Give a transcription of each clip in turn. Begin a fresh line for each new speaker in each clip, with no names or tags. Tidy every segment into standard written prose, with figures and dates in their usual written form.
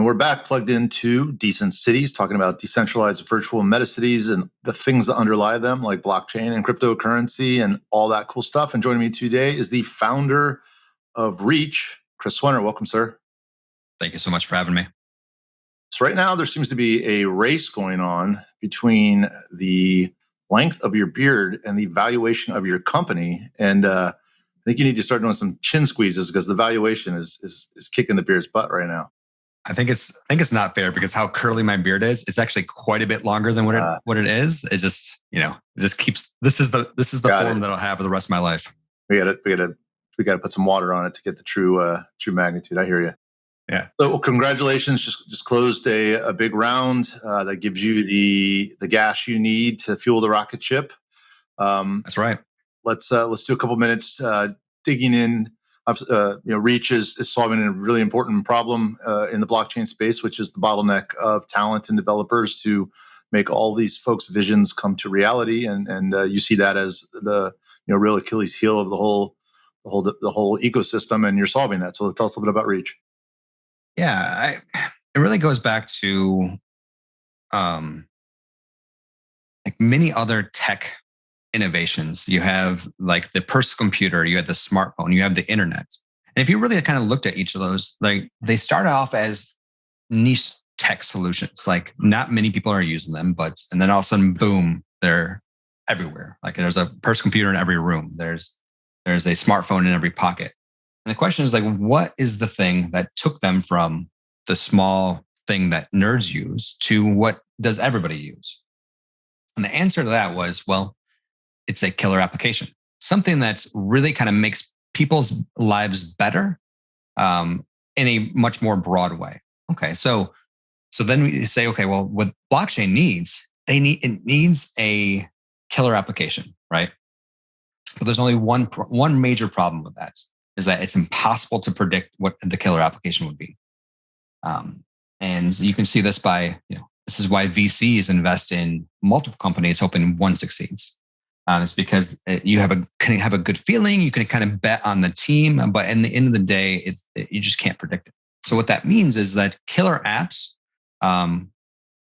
we're back plugged into Decent Cities, talking about decentralized virtual metacities and the things that underlie them, like blockchain and cryptocurrency and all that cool stuff. And joining me today is the founder of Reach, Chris Swenor. Welcome, sir.
Thank you so much for having me.
So right now, there seems to be a race going on between the length of your beard and the valuation of your company. And I think you need to start doing some chin squeezes because the valuation is kicking the beard's butt right now.
I think it's not fair because how curly my beard is, it's actually quite a bit longer than what it is. It's just, it just keeps. This is the form that I'll have for the rest of my life.
We got to put some water on it to get the true magnitude. I hear you.
Yeah.
So congratulations! Just closed a big round that gives you the gas you need to fuel the rocket ship.
That's right.
Let's do a couple minutes digging in. Reach is solving a really important problem in the blockchain space, which is the bottleneck of talent and developers to make all these folks' visions come to reality. And you see that as the real Achilles heel of the whole ecosystem, and you're solving that. So tell us a little bit about Reach.
Yeah, it really goes back to like many other tech innovations. You have like the personal computer, you have the smartphone, you have the internet. And if you really kind of looked at each of those, like they start off as niche tech solutions. Like not many people are using them, and then all of a sudden, boom, they're everywhere. Like there's a personal computer in every room. There's a smartphone in every pocket. And the question is like, what is the thing that took them from the small thing that nerds use to what does everybody use? And the answer to that was, well, it's a killer application, something that's really kind of makes people's lives better in a much more broad way. Okay, so then we say, okay, well, what blockchain needs, it needs a killer application, right? But there's only one major problem with that, is that it's impossible to predict what the killer application would be. And you can see this by, this is why VCs invest in multiple companies hoping one succeeds. It's because you can have a good feeling, you can kind of bet on the team, but in the end of the day, you just can't predict it. So what that means is that killer apps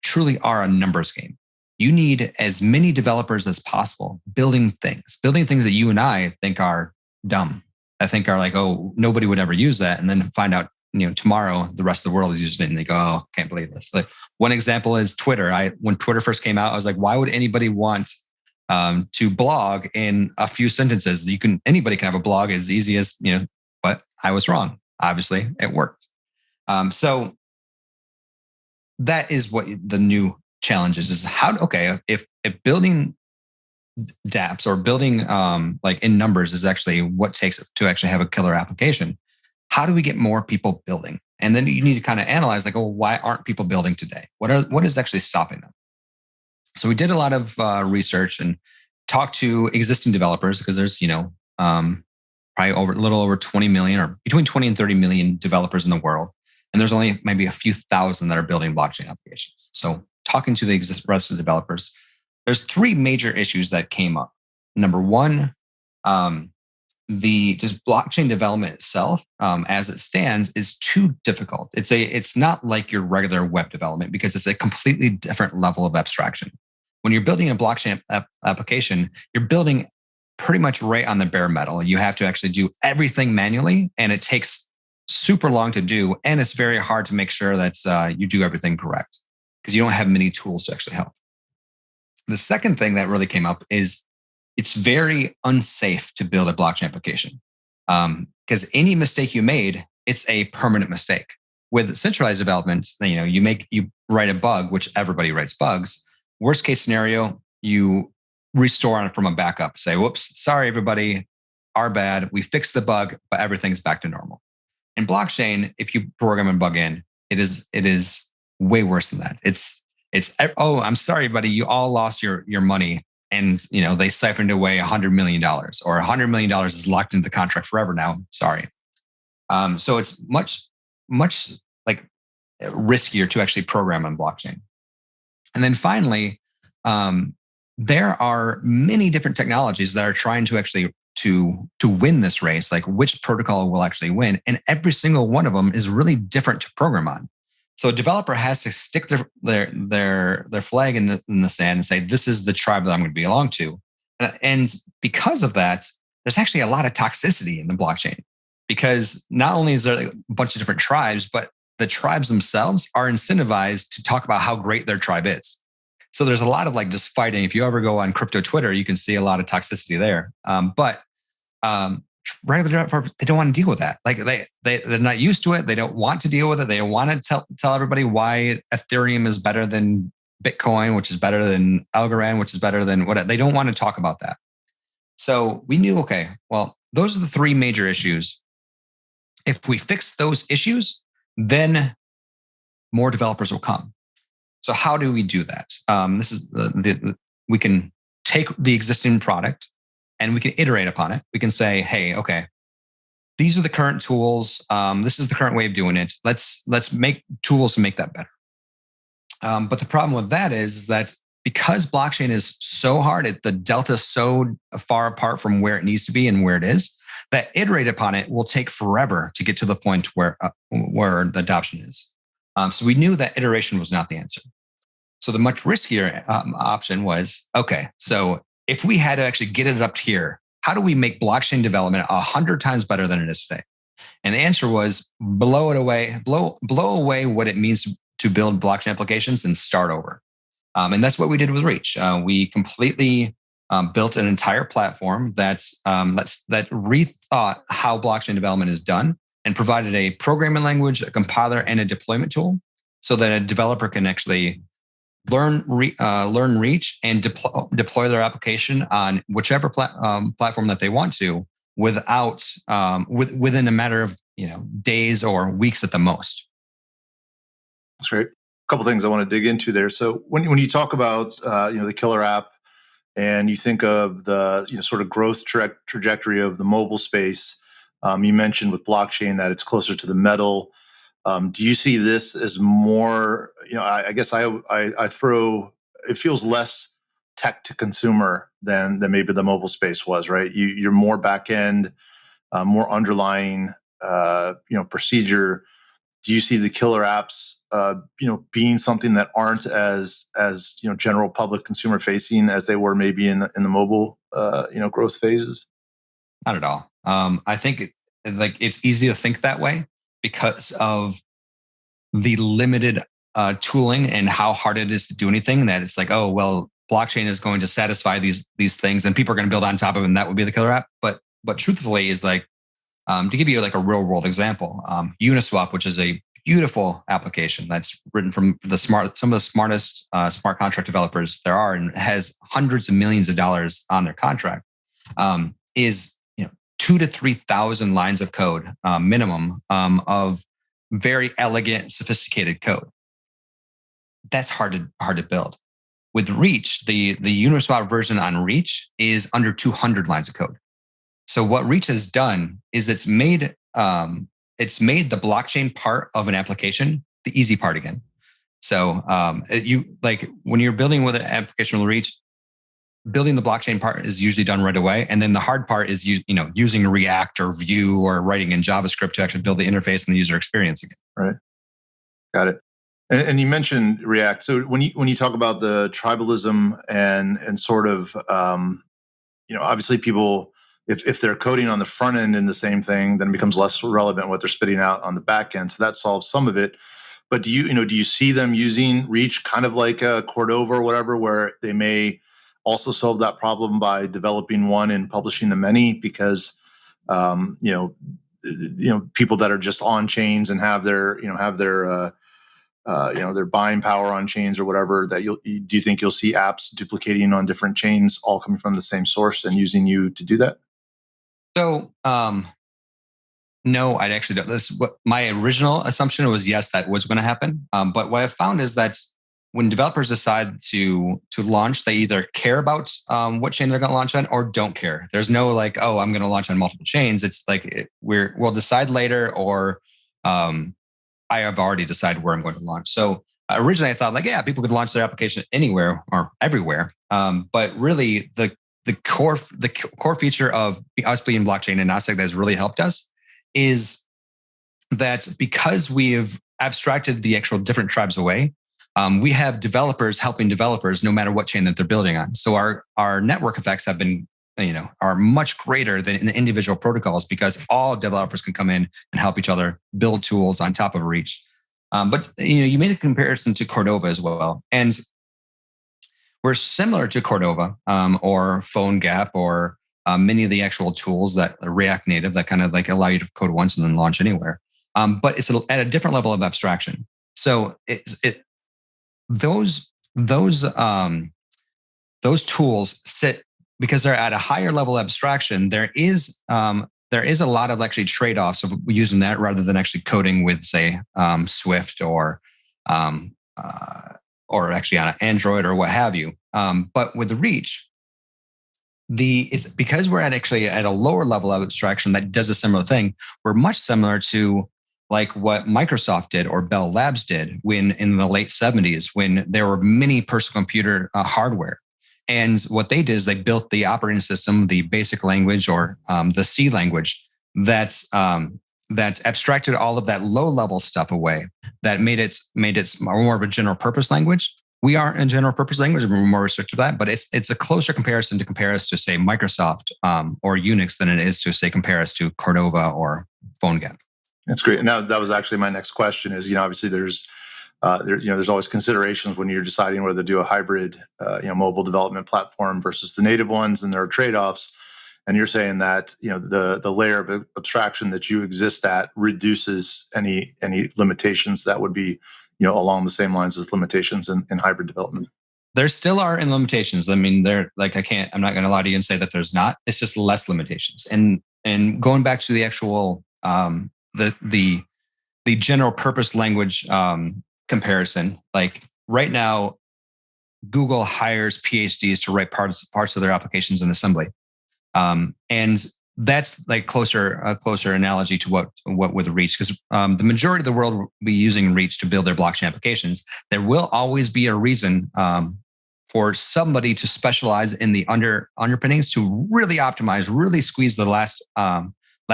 truly are a numbers game. You need as many developers as possible building things that you and I think are dumb. I think are like, oh, nobody would ever use that. And then find out, tomorrow the rest of the world is using it and they go, oh, can't believe this. Like one example is Twitter. When Twitter first came out, I was like, why would anybody want to blog in a few sentences? Anybody can have a blog as easy as, but I was wrong. Obviously it worked. So that is what the new challenge is if building dApps or building like in numbers is actually what takes to actually have a killer application, how do we get more people building? And then you need to kind of analyze like, oh, why aren't people building today? What is actually stopping them? So we did a lot of research and talked to existing developers because there's, probably a little over 20 million or between 20 and 30 million developers in the world. And there's only maybe a few thousand that are building blockchain applications. So talking to the rest of the developers, there's three major issues that came up. Number one, just blockchain development itself, as it stands, is too difficult. It's not like your regular web development because it's a completely different level of abstraction. When you're building a blockchain application, you're building pretty much right on the bare metal. You have to actually do everything manually, and it takes super long to do. And it's very hard to make sure that you do everything correct because you don't have many tools to actually help. The second thing that really came up is it's very unsafe to build a blockchain application because any mistake you made, it's a permanent mistake. With centralized development, you write a bug, which everybody writes bugs. Worst case scenario, you restore on it from a backup. Say, whoops, sorry, everybody, our bad. We fixed the bug, but everything's back to normal. In blockchain, if you program a bug in, it is way worse than that. It's oh, I'm sorry, buddy, you all lost your money, and they siphoned away $100 million, or $100 million is locked into the contract forever now. Sorry. So it's much like riskier to actually program on blockchain. And then finally, there are many different technologies that are trying to actually to win this race, like which protocol will actually win. And every single one of them is really different to program on. So a developer has to stick their flag in the sand and say, this is the tribe that I'm going to belong to. And because of that, there's actually a lot of toxicity in the blockchain, because not only is there a bunch of different tribes, but the tribes themselves are incentivized to talk about how great their tribe is. So there's a lot of like just fighting. If you ever go on crypto Twitter, you can see a lot of toxicity there. But regular developers, they don't want to deal with that. Like they're not used to it. They don't want to deal with it. They don't want to tell everybody why Ethereum is better than Bitcoin, which is better than Algorand, which is better than what. They don't want to talk about that. So we knew, okay, well, those are the three major issues. If we fix those issues, then more developers will come. So how do we do that? This is we can take the existing product and we can iterate upon it. We can say, hey, okay, these are the current tools. This is the current way of doing it. Let's make tools to make that better. But the problem with that is that because blockchain is so hard, the delta is so far apart from where it needs to be and where it is, that iterate upon it will take forever to get to the point where the adoption is. So we knew that iteration was not the answer. So the much riskier option was, okay, so if we had to actually get it up here, how do we make blockchain development 100 times better than it is today? And the answer was blow away what it means to build blockchain applications and start over. And that's what we did with Reach. We completely built an entire platform that rethought how blockchain development is done and provided a programming language, a compiler, and a deployment tool so that a developer can actually learn Reach and deploy their application on whichever platform that they want to without within a matter of days or weeks at the most.
That's great. A couple things I want to dig into there. So when you talk about the killer app and you think of the sort of growth trajectory of the mobile space, you mentioned with blockchain that it's closer to the metal. Do you see this as more? I guess I throw. It feels less tech to consumer than maybe the mobile space was, right? You're more back end, more underlying, procedure. Do you see the killer apps, being something that aren't as general public consumer facing as they were maybe in the mobile, growth phases?
Not at all. I think it's easy to think that way because of the limited tooling and how hard it is to do anything. That it's like, oh well, blockchain is going to satisfy these things, and people are going to build on top of it, and that would be the killer app. But truthfully, is like to give you like a real world example, Uniswap, which is a beautiful application that's written from some of the smartest smart contract developers there are, and has hundreds of millions of dollars on their contract, is 2,000 to 3,000 lines of code minimum of very elegant, sophisticated code. That's hard to build. With Reach, the Uniswap version on Reach is under 200 lines of code. So what Reach has done is it's made the blockchain part of an application the easy part again. So when you're building with an application with Reach, building the blockchain part is usually done right away, and then the hard part is using React or Vue or writing in JavaScript to actually build the interface and the user experience again.
Right, got it. And you mentioned React. So when you talk about the tribalism and sort of obviously people, if they're coding on the front end in the same thing, then it becomes less relevant what they're spitting out on the back end. So that solves some of it. But do you see them using Reach kind of like a Cordova or whatever, where they may also solve that problem by developing one and publishing the many? Because people that are just on chains and have their their buying power on chains or whatever, do you think you'll see apps duplicating on different chains all coming from the same source and using you to do that?
So, no, I'd actually don't. That's what my original assumption was. Yes, that was going to happen. But what I've found is that when developers decide to launch, they either care about what chain they're going to launch on or don't care. There's no like, oh, I'm going to launch on multiple chains. It's like we'll decide later, or I have already decided where I'm going to launch. So originally I thought like, yeah, people could launch their application anywhere or everywhere. But really the core feature of us being blockchain agnostic that has really helped us is that because we have abstracted the actual different tribes away, we have developers helping developers no matter what chain that they're building on. So our network effects have been, are much greater than in the individual protocols because all developers can come in and help each other build tools on top of Reach. But you made a comparison to Cordova as well, and we're similar to Cordova or PhoneGap or many of the actual tools that are React Native that kind of like allow you to code once and then launch anywhere. But it's at a different level of abstraction. So those tools sit because they're at a higher level of abstraction. There is a lot of actually trade-offs of using that rather than actually coding with, say, Swift or actually on an Android or what have you. But with the Reach, it's because we're at a lower level of abstraction that does a similar thing. We're much similar to like what Microsoft did or Bell Labs did when in the late 70s, when there were many personal computer hardware. And what they did is they built the operating system, the basic language or the C language that's abstracted all of that low level stuff away, that made it more of a general purpose language. We aren't a general purpose language, we're more restricted to that, but it's a closer comparison to compare us to, say, Microsoft or Unix than it is to, say, compare us to Cordova or PhoneGap.
That's great. Now that was actually my next question is, obviously there's always considerations when you're deciding whether to do a hybrid, mobile development platform versus the native ones, and there are trade-offs. And you're saying that, the layer of abstraction that you exist at reduces any limitations that would be, along the same lines as limitations in hybrid development.
There still are in limitations. I mean, I'm not going to lie to you and say that there's not. It's just less limitations. And going back to the actual the general purpose language comparison, like right now, Google hires PhDs to write parts of their applications in assembly, and that's like a closer analogy to what with Reach, because the majority of the world will be using Reach to build their blockchain applications. There will always be a reason for somebody to specialize in the underpinnings to really optimize, really squeeze the last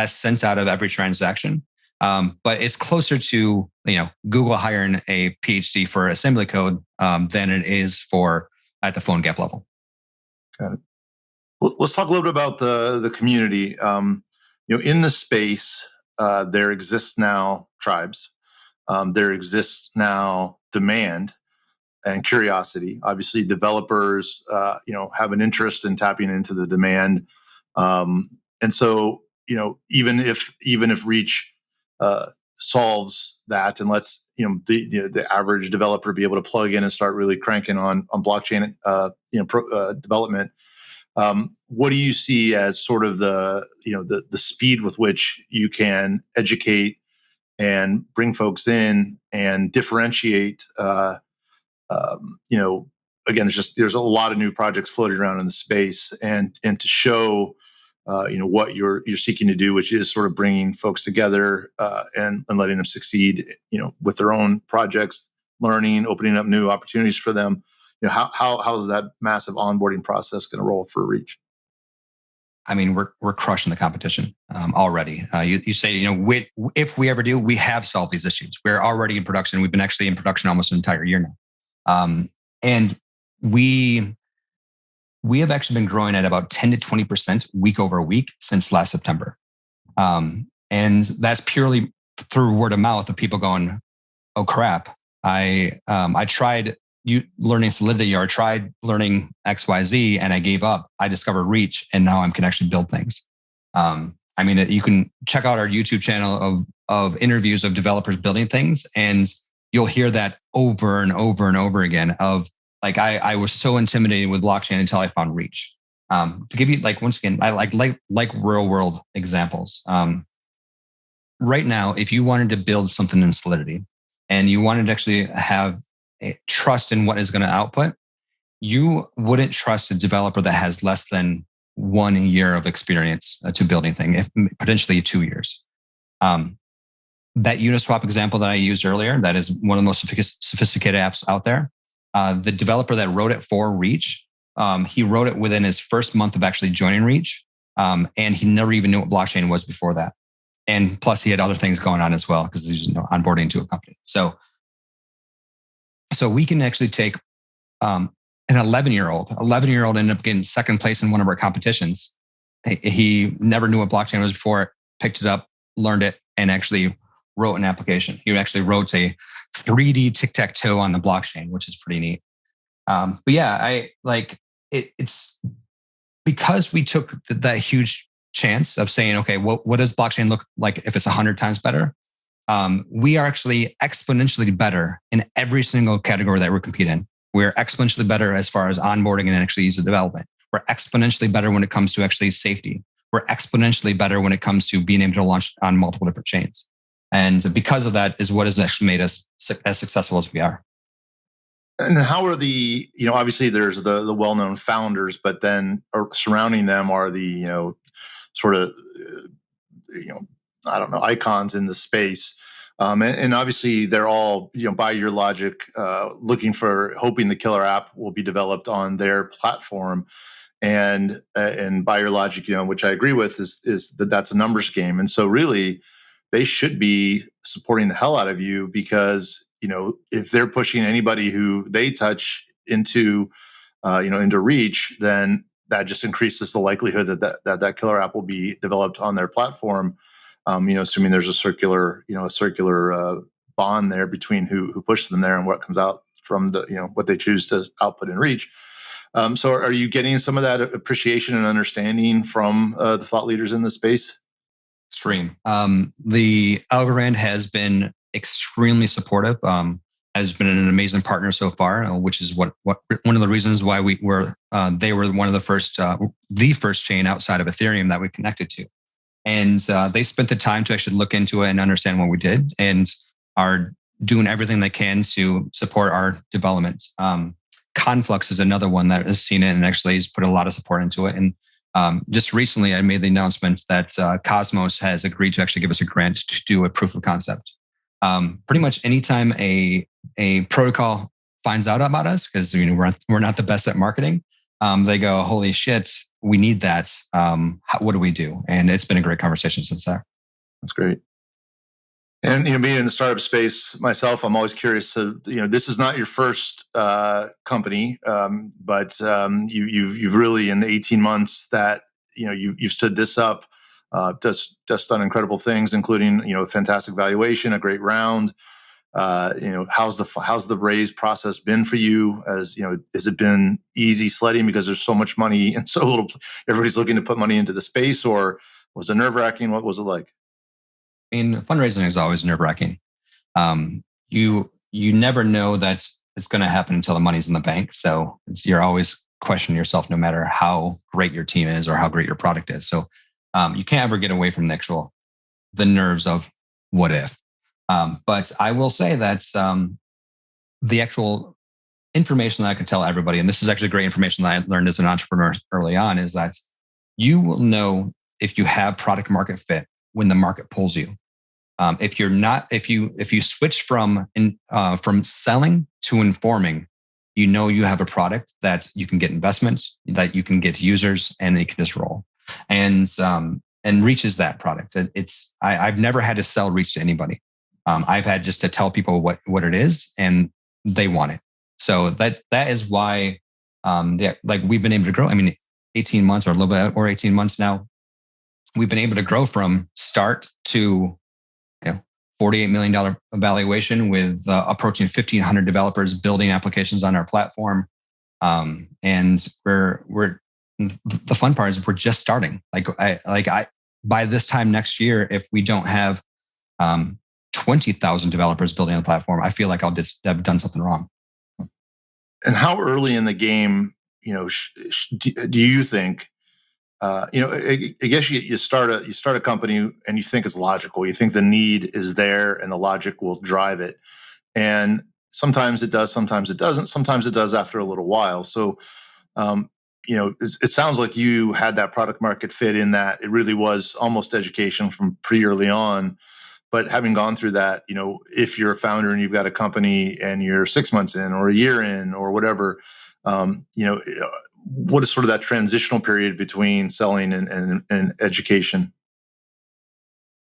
cent out of every transaction. But it's closer to Google hiring a PhD for assembly code than it is at the PhoneGap level.
Got it. Well, let's talk a little bit about the community. In the space, there exists now tribes. There exists now demand and curiosity. Obviously, developers, have an interest in tapping into the demand, and so even if Reach solves that and lets the average developer be able to plug in and start really cranking on blockchain development. What do you see as sort of the speed with which you can educate and bring folks in and differentiate? Again, there's a lot of new projects floating around in the space, and to show what you're seeking to do, which is sort of bringing folks together and letting them succeed, with their own projects, learning, opening up new opportunities for them. How is that massive onboarding process going to roll for Reach?
I mean, we're crushing the competition already. You say, if we ever do, we have solved these issues. We're already in production. We've been actually in production almost an entire year now, and we have actually been growing at about 10 to 20% week over week since last September, and that's purely through word of mouth of people going, "Oh crap! I tried." Learning Solidity, or I tried learning XYZ and I gave up. I discovered Reach and now I can actually build things. You can check out our YouTube channel of interviews of developers building things, and you'll hear that over and over and over again of like, I was so intimidated with blockchain until I found Reach. To give you once again, I like real world examples. Right now, if you wanted to build something in Solidity and you wanted to actually have trust in what is going to output, you wouldn't trust a developer that has less than 1 year of experience to building things, if potentially 2 years. That Uniswap example that I used earlier, that is one of the most sophisticated apps out there. The developer that wrote it for Reach, he wrote it within his first month of actually joining Reach, and he never even knew what blockchain was before that. And plus he had other things going on as well because he's onboarding into a company. So we can actually take an 11-year-old ended up getting second place in one of our competitions. He never knew what blockchain was before, picked it up, learned it, and actually wrote an application. He actually wrote a 3D tic-tac-toe on the blockchain, which is pretty neat. But yeah, I like it. It's because we took that huge chance of saying, okay, what does blockchain look like if it's 100 times better? We are actually exponentially better in every single category that we compete in. We're exponentially better as far as onboarding and actually user development. We're exponentially better when it comes to actually safety. We're exponentially better when it comes to being able to launch on multiple different chains. And because of that is what has actually made us as successful as we are.
And how are obviously there's the well-known founders, but then surrounding them are the, sort of, I don't know, icons in the space. And obviously they're all, by your logic, hoping the killer app will be developed on their platform. And by your logic, which I agree with, is that that's a numbers game. And so really they should be supporting the hell out of you because, if they're pushing anybody who they touch into reach, then that just increases the likelihood that killer app will be developed on their platform. Assuming there's a circular bond there between who pushed them there and what comes out from what they choose to output and reach. So are you getting some of that appreciation and understanding from the thought leaders in the space?
Extreme. The Algorand has been extremely supportive. Has been an amazing partner so far, which is what one of the reasons why they were one of the first chain outside of Ethereum that we connected to. And they spent the time to actually look into it and understand what we did and are doing everything they can to support our development. Conflux is another one that has seen it and actually has put a lot of support into it. And just recently, I made the announcement that Cosmos has agreed to actually give us a grant to do a proof of concept. Pretty much anytime a protocol finds out about us, because we're not the best at marketing, they go, "Holy shit, we need that. What do we do?" And it's been a great conversation since there.
That's great. And being in the startup space myself, I'm always curious. This is not your first company, but you've really in the 18 months that you've stood this up, just done incredible things, including a fantastic valuation, a great round. How's the raise process been for you? Has it been easy sledding because there's so much money and so little? Everybody's looking to put money into the space, or was it nerve-wracking? What was it like?
I mean, fundraising is always nerve-wracking. You never know that it's going to happen until the money's in the bank. So you're always questioning yourself, no matter how great your team is or how great your product is. So you can't ever get away from the nerves of what if. But I will say that the actual information that I can tell everybody, and this is actually great information that I learned as an entrepreneur early on, is that you will know if you have product market fit when the market pulls you. If you switch from selling to informing, you have a product that you can get investments, that you can get users, and they can just roll. And Reach is that product. I've never had to sell Reach to anybody. I've had just to tell people what it is, and they want it. So that is why, we've been able to grow. I mean, 18 months or a little bit, or 18 months now, we've been able to grow from start to $48 million valuation with approaching 1,500 developers building applications on our platform. And we're the fun part is we're just starting. By this time next year, if we don't have 20,000 developers building a platform, I feel like I've done something wrong.
And how early in the game, do you think? I guess you start a company and you think it's logical. You think the need is there and the logic will drive it. And sometimes it does, sometimes it doesn't. Sometimes it does after a little while. So, it sounds like you had that product market fit in that it really was almost education from pretty early on. But having gone through that, if you're a founder and you've got a company and you're 6 months in or a year in or whatever, what is sort of that transitional period between selling and education?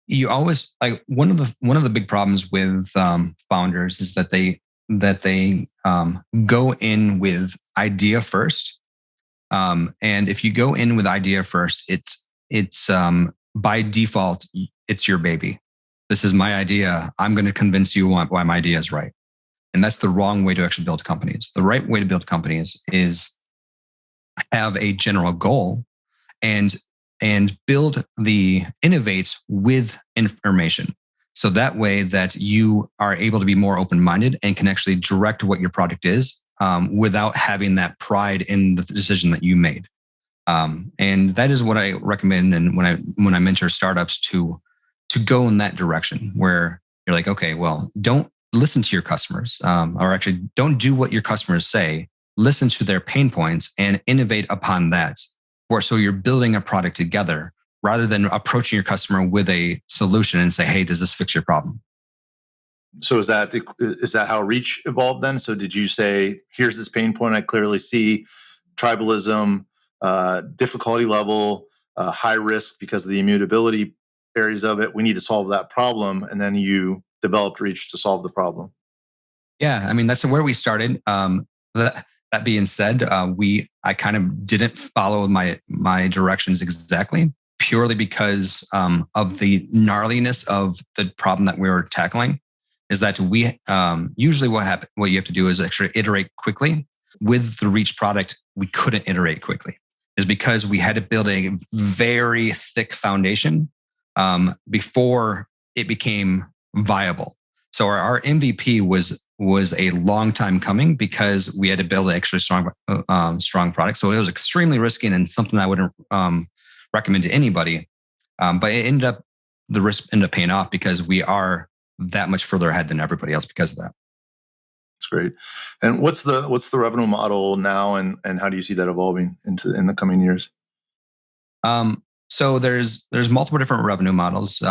you always like one of the big problems with founders is that they go in with idea first. And if you go in with idea first, it's by default, it's your baby. This is my idea. I'm going to convince you why my idea is right. And that's the wrong way to actually build companies. The right way to build companies is have a general goal and innovate with information. So that way that you are able to be more open-minded and can actually direct what your product is without having that pride in the decision that you made. And that is what I recommend. And when I mentor startups to go in that direction, where you're like, okay, well, don't listen to your customers, or actually don't do what your customers say. Listen to their pain points and innovate upon that. Or so you're building a product together rather than approaching your customer with a solution and say, hey, does this fix your problem?
So is that how Reach evolved then? So did you say, here's this pain point I clearly see, tribalism, difficulty level, high risk because of the immutability areas of it. We need to solve that problem. And then you developed Reach to solve the problem.
Yeah, I mean, that's where we started. That being said, I kind of didn't follow my directions exactly, purely because of the gnarliness of the problem that we were tackling. Is that we usually what you have to do is actually iterate quickly. With the Reach product, we couldn't iterate quickly, is because we had to build a very thick foundation before it became viable. So our MVP was a long time coming because we had to build an extra strong product. So it was extremely risky and something I wouldn't recommend to anybody. But the risk ended up paying off because we are that much further ahead than everybody else because of that.
That's great. And what's the revenue model now, and how do you see that evolving in the coming years?
So there's multiple different revenue models.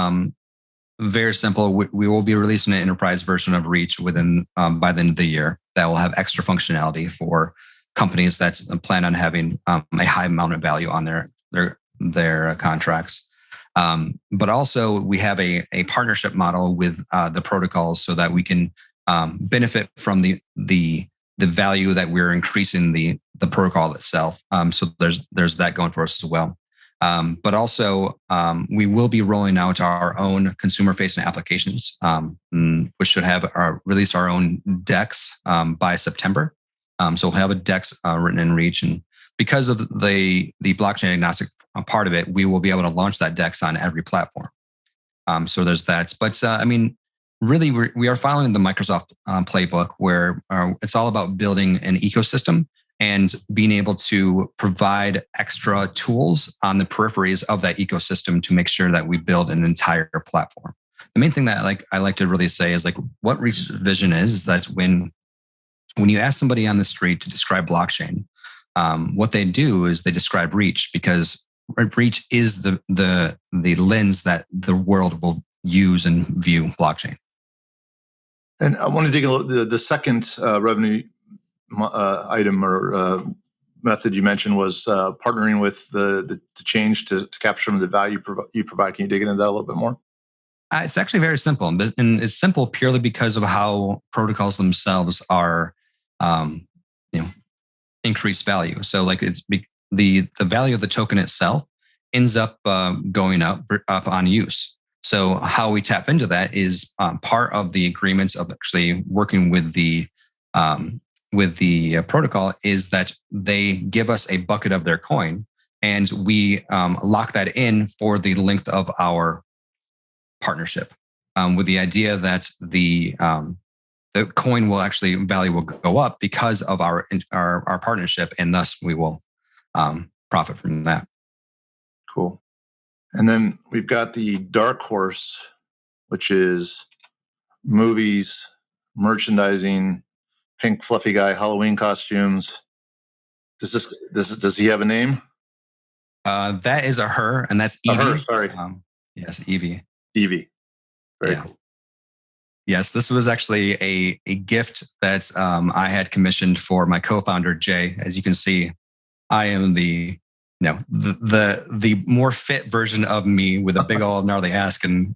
Very simple. We will be releasing an enterprise version of Reach within by the end of the year that will have extra functionality for companies that plan on having a high amount of value on their contracts. But also we have a partnership model with the protocols so that we can benefit from the value that we're increasing the protocol itself. So there's that going for us as well. But also, we will be rolling out our own consumer-facing applications, which should have release our own decks by September. So we'll have a decks written in Reach, and because of the blockchain agnostic part of it, we will be able to launch that decks on every platform. So there's that. But I mean, really, we are following the Microsoft playbook, where it's all about building an ecosystem and being able to provide extra tools on the peripheries of that ecosystem to make sure that we build an entire platform. The main thing that I like to really say is what Reach's vision is that when you ask somebody on the street to describe blockchain, what they do is they describe Reach, because Reach is the lens that the world will use and view blockchain.
And I want to dig a little. The second revenue item or method you mentioned was partnering with the change to capture some of the value you provide. Can you dig into that a little bit more?
It's actually very simple, and it's simple purely because of how protocols themselves are, increased value. So, it's the value of the token itself ends up going up on use. So, how we tap into that is part of the agreement of actually working with the protocol is that they give us a bucket of their coin, and we lock that in for the length of our partnership, with the idea that the coin value will go up because of our partnership, and thus we will profit from that.
Cool. And then we've got the dark horse, which is movies, merchandising, pink fluffy guy, Halloween costumes. Does he have a name?
That is a her, and that's Evie.
Her, sorry.
Yes, Evie.
Evie. Very cool.
Yes, this was actually a gift that I had commissioned for my co-founder Jay. As you can see, I am the more fit version of me with a big old gnarly ass and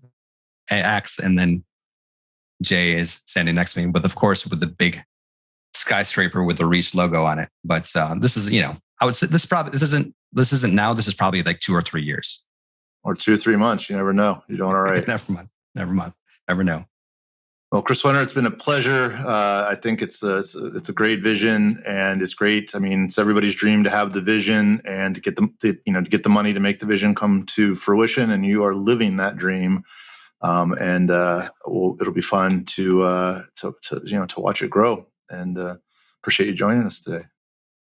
X, and then Jay is standing next to me, but of course with the big skyscraper with the Reach logo on it. But this is, I would say this isn't now. This is probably like 2 or 3 years,
or 2 or 3 months. You never know. You're doing all right.
Never know.
Well, Chris Swenor, it's been a pleasure. I think it's a great vision, and it's great. I mean, it's everybody's dream to have the vision and to get the money to make the vision come to fruition. And you are living that dream. It'll be fun to watch it grow. And appreciate you joining us today.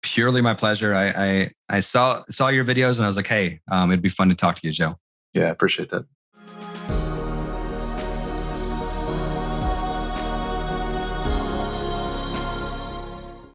Purely my pleasure. I saw your videos and I was like, hey, it'd be fun to talk to you, Joe.
Yeah, I appreciate that.